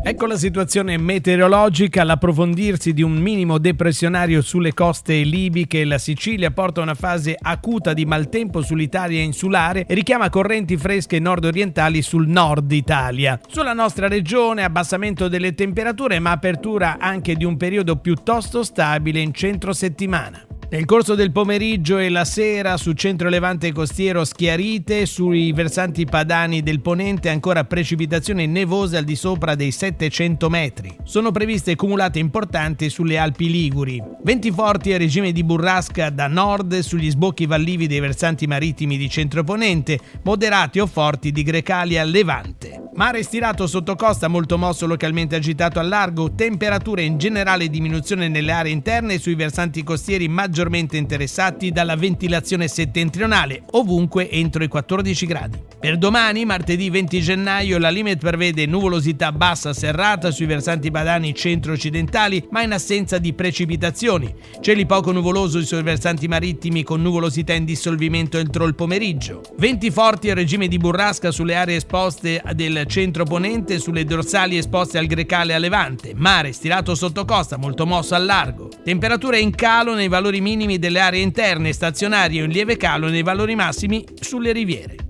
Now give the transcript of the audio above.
Ecco la situazione meteorologica. L'approfondirsi di un minimo depressionario sulle coste libiche e la Sicilia porta a una fase acuta di maltempo sull'Italia insulare e richiama correnti fresche nord-orientali sul nord Italia. Sulla nostra regione abbassamento delle temperature, ma apertura anche di un periodo piuttosto stabile in centro settimana. Nel corso del pomeriggio e la sera su centro levante costiero schiarite, sui versanti padani del ponente ancora precipitazioni nevose al di sopra dei 700 metri. Sono previste cumulate importanti sulle Alpi Liguri. Venti forti a regime di burrasca da nord sugli sbocchi vallivi dei versanti marittimi di centro-ponente, moderati o forti di Grecalia a levante. Mare stirato sotto costa molto mosso localmente agitato al largo, temperature in generale diminuzione nelle aree interne e sui versanti costieri maggiormente interessati dalla ventilazione settentrionale, ovunque entro i 14 gradi. Per domani, martedì 20 gennaio, la Limet prevede nuvolosità bassa serrata sui versanti padani centro-occidentali, ma in assenza di precipitazioni. Cieli poco nuvolosi sui versanti marittimi con nuvolosità in dissolvimento entro il pomeriggio. Venti forti a regime di burrasca sulle aree esposte del centro-ponente e sulle dorsali esposte al Grecale a levante. Mare stirato sotto costa, molto mosso al largo. Temperature in calo nei valori minimi delle aree interne, stazionarie o in lieve calo nei valori massimi sulle riviere.